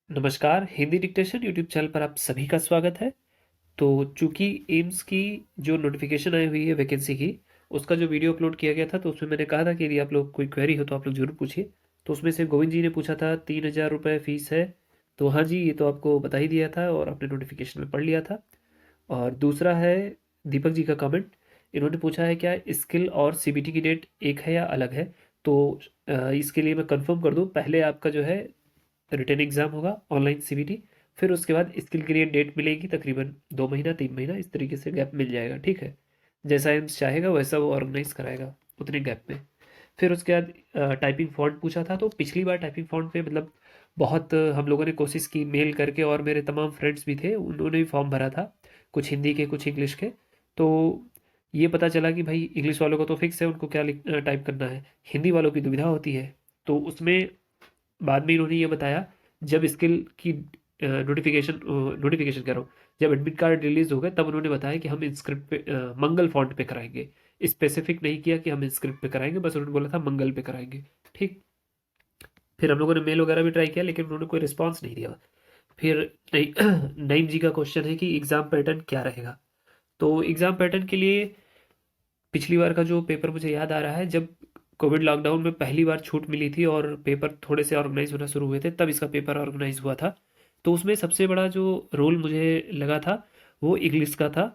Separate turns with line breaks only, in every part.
नमस्कार, Hindi dictation YouTube channel पर आप सभी का स्वागत है। तो चूंकि एम्स की जो नोटिफिकेशन आई हुई है वैकेंसी की, उसका जो वीडियो अपलोड किया गया था तो उसमें मैंने कहा था कि यदि आप लोग कोई क्वेरी हो तो आप लोग जरूर पूछिए। तो उसमें से गोविंद जी ने पूछा था 3,000 रुपये फीस है। तो हाँ जी, ये तो आपको बता ही दिया था और आपने नोटिफिकेशन में पढ़ लिया था। और दूसरा है दीपक जी का कमेंट। इन्होंने पूछा है क्या स्किल और सीबीटी की डेट एक है या अलग है। तो इसके लिए मैं कंफर्म कर दूं, पहले आपका जो है रिटन एग्जाम होगा ऑनलाइन सीबीटी, फिर उसके बाद स्किल के लिए डेट मिलेगी तकरीबन 2 महीना 3 महीना, इस तरीके से गैप मिल जाएगा। ठीक है, जैसा एम्स चाहेगा वैसा वो ऑर्गेनाइज कराएगा उतने गैप में। फिर उसके बाद टाइपिंग फॉन्ट पूछा था। तो पिछली बार टाइपिंग फॉन्ट पे मतलब बहुत हम लोगों ने कोशिश की मेल करके, और मेरे तमाम फ्रेंड्स भी थे उन्होंने भी फॉर्म भरा था, कुछ हिंदी के कुछ इंग्लिश के। तो ये पता चला कि भाई इंग्लिश वालों को तो फिक्स है उनको क्या टाइप करना है, हिंदी वालों की दुविधा होती है। तो उसमें बाद में इन्होंने ये बताया, जब स्किल की नोटिफिकेशन नोटिफिकेशन कह रहा हूँ, जब एडमिट कार्ड रिलीज हो गए तब उन्होंने बताया कि हम इंस्क्रिप्ट पे मंगल फॉन्ट पे कराएंगे। स्पेसिफिक नहीं किया कि हम इंस्क्रिप्ट पे कराएंगे, बस उन्होंने बोला था मंगल पे कराएंगे। ठीक। फिर हम लोगों ने मेल वगैरह भी ट्राई किया लेकिन उन्होंने कोई रिस्पॉन्स नहीं दिया। फिर नई नईम जी का क्वेश्चन है कि एग्ज़ाम पैटर्न क्या रहेगा। तो एग्ज़ाम पैटर्न के लिए पिछली बार का जो पेपर मुझे याद आ रहा है, जब कोविड लॉकडाउन में पहली बार छूट मिली थी और पेपर थोड़े से ऑर्गेनाइज होना शुरू हुए थे, तब इसका पेपर ऑर्गेनाइज हुआ था। तो उसमें सबसे बड़ा जो रोल मुझे लगा था वो इंग्लिश का था।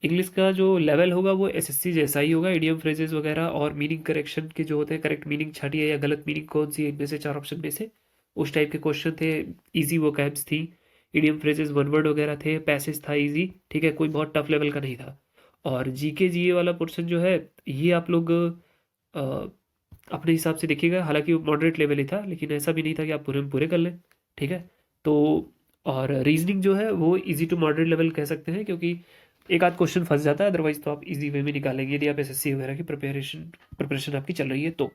इंग्लिश का जो लेवल होगा वो एसएससी जैसा ही होगा, इडियम फ्रेजेस वगैरह और मीनिंग करेक्शन के जो होते हैं, करेक्ट मीनिंग छाटिए या गलत मीनिंग कौन सी है इनमें से चार ऑप्शन में से, उस टाइप के क्वेश्चन थे। इजी वोकैब्स थी, इडियम फ्रेजेस वन वर्ड वगैरह थे, पैसेज था इजी। ठीक है, कोई बहुत टफ लेवल का नहीं था। और जीके जीए वाला पोर्शन जो है, ये आप लोग अ, अपने हिसाब से देखिएगा। हालांकि वो मॉडरेट लेवल ही था लेकिन ऐसा भी नहीं था कि आप पूरे में पूरे कर लें। ठीक है। तो और रीजनिंग जो है वो इजी टू मॉडरेट लेवल कह सकते हैं, क्योंकि एक आध क्वेश्चन फंस जाता है, अदरवाइज तो आप इजी वे में निकालेंगे यदि आप एसएससी वगैरह की प्रिपरेशन आपकी चल रही है तो।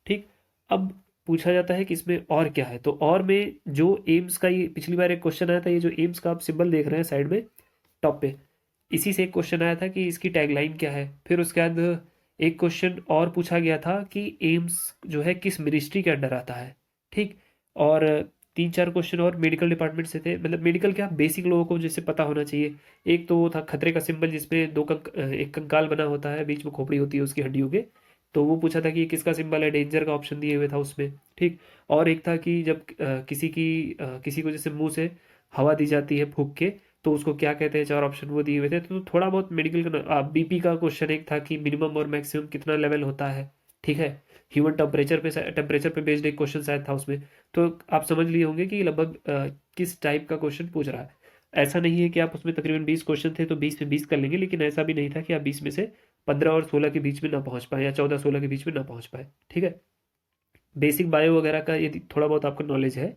ठीक। अब पूछा जाता है कि इसमें और क्या है, तो और में जो एम्स का, ये पिछली बार एक क्वेश्चन आया था, ये जो एम्स का आप सिंबल देख रहे हैं साइड में टॉप पे, इसी से एक क्वेश्चन आया था कि इसकी टैगलाइन क्या है। फिर उसके बाद एक क्वेश्चन और पूछा गया था कि एम्स जो है किस मिनिस्ट्री के अंडर आता है। ठीक। और तीन चार क्वेश्चन और मेडिकल डिपार्टमेंट से थे, मतलब मेडिकल क्या, बेसिक लोगों को जैसे पता होना चाहिए। एक तो वो था खतरे का सिंबल, जिसमें एक कंकाल बना होता है, बीच में खोपड़ी होती है उसकी हड्डियों के। तो वो पूछा था कि ये किसका सिंबल है, डेंजर का ऑप्शन दिए हुए था उसमें। ठीक। और एक था कि जब किसी को जैसे मुंह से हवा दी जाती है फूंक के, तो उसको क्या कहते हैं, चार ऑप्शन वो दिए हुए थे। तो थोड़ा बहुत मेडिकल का, बीपी का क्वेश्चन एक था कि मिनिमम और मैक्सिमम कितना लेवल होता है। ठीक है। ह्यूमन टेम्परेचर पे बेस्ड एक क्वेश्चन शायद था उसमें। तो आप समझ लिए होंगे कि लगभग किस टाइप का क्वेश्चन पूछ रहा है। ऐसा नहीं है कि आप उसमें तकरीबन 20 क्वेश्चन थे तो 20 में 20 कर लेंगे, लेकिन ऐसा भी नहीं था कि आप 20 में से 15 और 16 के बीच में ना पहुंच पाए या 14 16 के बीच में ना पहुंच पाए। ठीक है। बेसिक बायो वगैरह का यदि थोड़ा बहुत आपका नॉलेज है,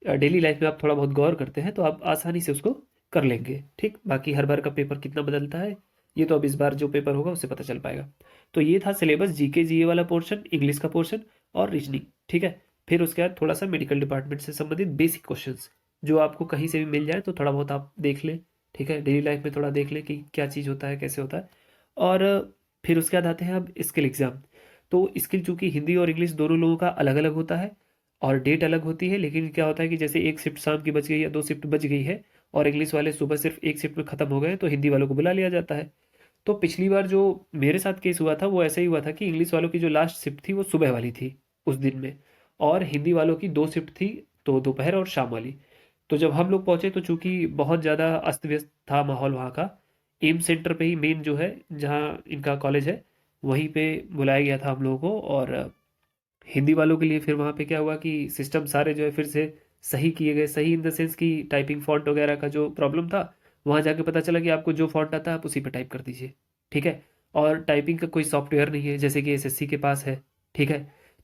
डेली लाइफ में आप थोड़ा बहुत गौर करते हैं, तो आप आसानी से उसको कर लेंगे। ठीक। बाकी हर बार का पेपर कितना बदलता है, ये तो अब इस बार जो पेपर होगा उससे पता चल पाएगा। तो ये था सिलेबस, जीके जीए वाला पोर्शन, इंग्लिश का पोर्शन और रीजनिंग। ठीक है। फिर उसके बाद थोड़ा सा मेडिकल डिपार्टमेंट से संबंधित बेसिक क्वेश्चंस, जो आपको कहीं से भी मिल जाए तो थोड़ा बहुत आप देख लें। ठीक है, डेली लाइफ में थोड़ा देख लें कि क्या चीज़ होता है, कैसे होता है। और फिर उसके बाद आते हैं अब स्किल एग्ज़ाम। तो स्किल चूंकि हिंदी और इंग्लिश दोनों लोगों का अलग अलग होता है और डेट अलग होती है, लेकिन क्या होता है कि जैसे एक शिफ्ट शाम की बच गई या दो शिफ्ट बच गई है और इंग्लिश वाले सुबह सिर्फ एक शिफ्ट में ख़त्म हो गए, तो हिंदी वालों को बुला लिया जाता है। तो पिछली बार जो मेरे साथ केस हुआ था वो ऐसा ही हुआ था कि इंग्लिश वालों की जो लास्ट शिफ्ट थी वो सुबह वाली थी उस दिन में, और हिंदी वालों की दो शिफ्ट थी, तो दोपहर और शाम वाली। तो जब हम लोग पहुंचे तो चूंकि बहुत ज़्यादा अस्त व्यस्त था माहौल वहाँ का, एम्स सेंटर पे ही मेन जो है जहाँ इनका कॉलेज है, वहीं पे बुलाया गया था हम लोगों को। और हिंदी वालों के लिए फिर वहाँ पे क्या हुआ कि सिस्टम सारे जो है फिर से सही किए गए। सही इन द सेंस कि टाइपिंग फॉन्ट वगैरह का जो प्रॉब्लम था, वहाँ जाके पता चला कि आपको जो फॉन्ट आता है आप उसी पे टाइप कर दीजिए। ठीक है। और टाइपिंग का कोई सॉफ्टवेयर नहीं है जैसे कि एसएससी के पास है। ठीक है।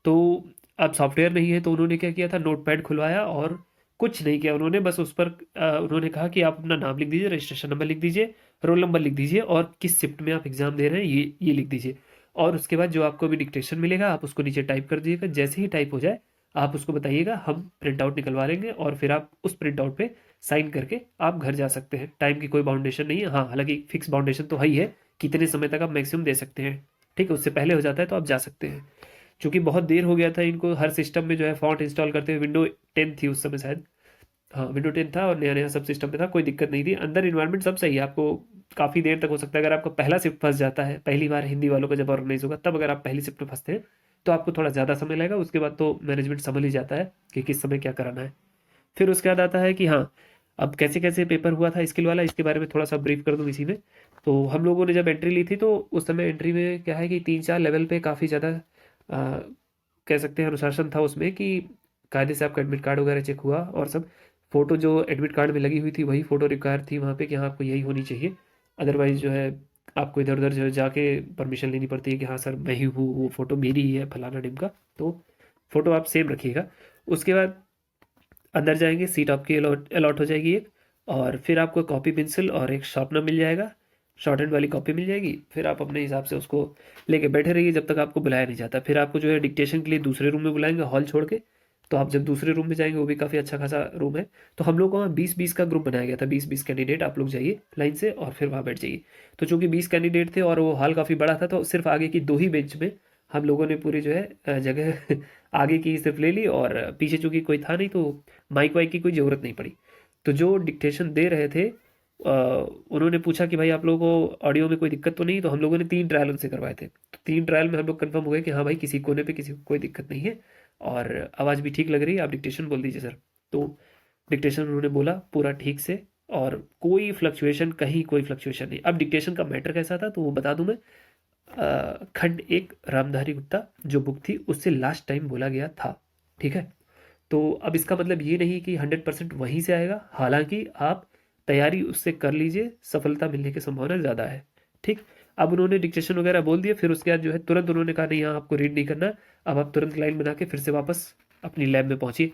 तो अब सॉफ्टवेयर नहीं है तो उन्होंने क्या किया था, नोटपैड खुलवाया और कुछ नहीं किया उन्होंने, बस उस पर उन्होंने कहा कि आप अपना नाम लिख दीजिए, रजिस्ट्रेशन नंबर लिख दीजिए, रोल नंबर लिख दीजिए और किस शिफ्ट में आप एग्जाम दे रहे हैं ये लिख दीजिए। और उसके बाद जो आपको भी डिक्टेशन मिलेगा आप उसको नीचे टाइप कर दीजिएगा। जैसे ही टाइप हो जाए आप उसको बताइएगा, हम प्रिंट आउट निकलवा लेंगे और फिर आप उस प्रिंट आउट पे साइन करके आप घर जा सकते हैं। टाइम की कोई बाउंडेशन नहीं है। हाँ, हालांकि फिक्स बाउंडेशन तो है ही है, कितने समय तक आप मैक्सिमम दे सकते हैं। ठीक है, उससे पहले हो जाता है तो आप जा सकते हैं। क्योंकि बहुत देर हो गया था इनको हर सिस्टम में जो है फॉन्ट इंस्टॉल करते हुए, विंडो 10 थी उस समय शायद, हाँ विंडो 10 था और नया नया सब सिस्टम पे था, कोई दिक्कत नहीं थी, अंदर इन्वायरमेंट सब सही है। आपको काफ़ी देर तक हो सकता है, अगर आपका पहला शिफ्ट फंस जाता है, पहली बार हिंदी वालों का जब ऑर्गेनाइज होगा तब अगर आप पहली शिफ्ट में फंसते हैं तो आपको थोड़ा ज़्यादा समय लगेगा, उसके बाद तो मैनेजमेंट समझ ही जाता है कि किस समय क्या कराना है। फिर उसके बाद आता है कि हाँ, अब कैसे कैसे पेपर हुआ था स्किल वाला, इसके बारे में थोड़ा सा ब्रीफ कर दूँ इसी में। तो हम लोगों ने जब एंट्री ली थी तो उस समय एंट्री में क्या है कि 3-4 लेवल पे काफ़ी ज़्यादा कह सकते हैं अनुशासन था उसमें, कि कायदे से आपका एडमिट कार्ड वगैरह चेक हुआ और सब। फ़ोटो जो एडमिट कार्ड में लगी हुई थी वही फ़ोटो रिक्वायर थी वहाँ पे, कि हाँ आपको यही होनी चाहिए। अदरवाइज़ जो है आपको इधर उधर जो है जाके परमिशन लेनी पड़ती है कि हाँ सर मैं ही हूँ, वो फ़ोटो मेरी ही है फलाना टिम का। तो फ़ोटो आप सेम रखिएगा। उसके बाद अंदर जाएंगे, सीट आपकी अलॉट अलॉट हो जाएगी एक, और फिर आपको कॉपी पेंसिल और एक शार्पनर मिल जाएगा, शॉर्ट हैंड वाली कॉपी मिल जाएगी। फिर आप अपने हिसाब से उसको लेके बैठे रहिए जब तक आपको बुलाया नहीं जाता। फिर आपको जो है डिक्टेशन के लिए दूसरे रूम में बुलाएंगे हॉल छोड़ के। तो आप जब दूसरे रूम में जाएंगे, वो भी काफ़ी अच्छा खासा रूम है। तो हम लोग को वहाँ 20-20 का ग्रुप बनाया गया था, 20-20 कैंडिडेट आप लोग जाइए लाइन से और फिर वहाँ बैठ जाइए। तो चूंकि 20 कैंडिडेट थे और वो हॉल काफ़ी बड़ा था, तो सिर्फ आगे की 2 ही बेंच में हम लोगों ने पूरी जो है जगह आगे की सिर्फ ले ली, और पीछे चूंकि कोई था नहीं तो माइक वाइक की कोई ज़रूरत नहीं पड़ी। तो जो डिक्टेशन दे रहे थे उन्होंने पूछा कि भाई आप लोगों को ऑडियो में कोई दिक्कत तो नहीं, तो हम लोगों ने 3 ट्रायल उनसे करवाए थे। तो 3 ट्रायल में हम लोग कंफर्म हो गए कि हाँ भाई किसी कोने पे किसी को कोई दिक्कत नहीं है और आवाज़ भी ठीक लग रही है, आप डिक्टेशन बोल दीजिए सर। तो डिक्टेशन उन्होंने बोला पूरा ठीक से, और कोई फ्लक्चुएशन, कहीं कोई फ्लक्चुएशन नहीं। अब डिक्टेशन का मैटर कैसा था तो वो बता दूं मैं। खंड 1 रामधारी गुप्ता जो बुक थी उससे लास्ट टाइम बोला गया था, ठीक है। तो अब इसका मतलब ये नहीं कि 100% वहीं से आएगा, हालांकि आप तैयारी उससे कर लीजिए, सफलता मिलने की संभावना ज़्यादा है, ठीक। अब उन्होंने डिक्टेशन वगैरह बोल दिया, फिर उसके बाद जो है तुरंत उन्होंने कहा नहीं यहाँ आपको रीड नहीं करना। अब आप तुरंत लाइन बना के फिर से वापस अपनी लैब में पहुंचिए।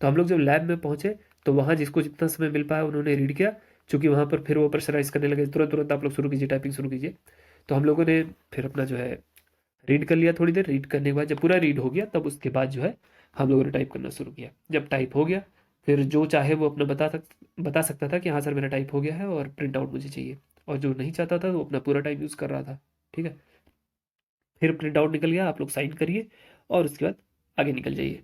तो हम लोग जब लैब में पहुंचे तो वहाँ जिसको जितना समय मिल पाया उन्होंने रीड किया, चूंकि वहाँ पर फिर वो प्रेशराइज करने लगे, तुरंत तुरंत आप लोग शुरू कीजिए, टाइपिंग शुरू कीजिए। तो हम लोगों ने फिर अपना जो है रीड कर लिया, थोड़ी देर रीड करने के बाद जब पूरा रीड हो गया तब उसके बाद जो है हम लोगों ने टाइप करना शुरू किया। जब टाइप हो गया फिर जो चाहे वो अपना बता सकता था कि हाँ सर मेरा टाइप हो गया है और प्रिंट आउट मुझे चाहिए, और जो नहीं चाहता था वो अपना पूरा टाइम यूज़ कर रहा था, ठीक है। फिर प्रिंट आउट निकल गया, आप लोग साइन करिए और उसके बाद आगे निकल जाइए,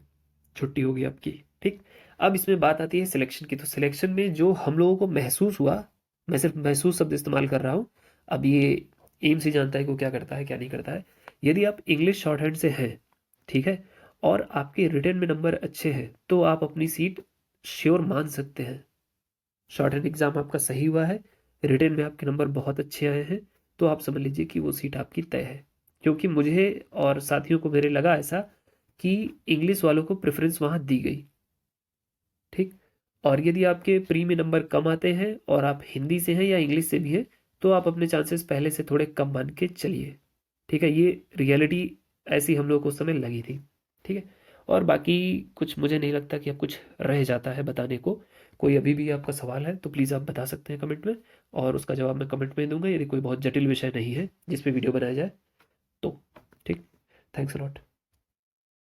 छुट्टी होगी आपकी, ठीक। अब इसमें बात आती है सिलेक्शन की। तो सिलेक्शन में जो हम लोगों को महसूस हुआ, मैं सिर्फ महसूस शब्द इस्तेमाल कर रहा हूँ, अब ये एम्स ही जानता है कि वो क्या करता है क्या नहीं करता है। यदि आप इंग्लिश शॉर्ट हैंड से हैं, ठीक है, और आपके रिटर्न में नंबर अच्छे हैं तो आप अपनी सीट श्योर मान सकते हैं। शॉर्ट हैंड एग्जाम आपका सही हुआ है, रिटर्न में आपके नंबर बहुत अच्छे आए हैं, तो आप समझ लीजिए कि वो सीट आपकी तय है। क्योंकि मुझे और साथियों को मेरे लगा ऐसा कि इंग्लिश वालों को प्रेफरेंस वहाँ दी गई, ठीक। और यदि आपके प्री में नंबर कम आते हैं और आप हिंदी से हैं या इंग्लिश से भी हैं तो आप अपने चांसेस पहले से थोड़े कम मान के चलिए, ठीक है। ये रियलिटी ऐसी हम लोग को उस समय लगी थी, ठीक है। और बाकी कुछ मुझे नहीं लगता कि अब कुछ रह जाता है बताने को। कोई अभी भी आपका सवाल है तो प्लीज़ आप बता सकते हैं कमेंट में, और उसका जवाब मैं कमेंट में दूंगा, यदि कोई बहुत जटिल विषय नहीं है जिस पे वीडियो बनाया जाए तो, ठीक। Thanks a lot.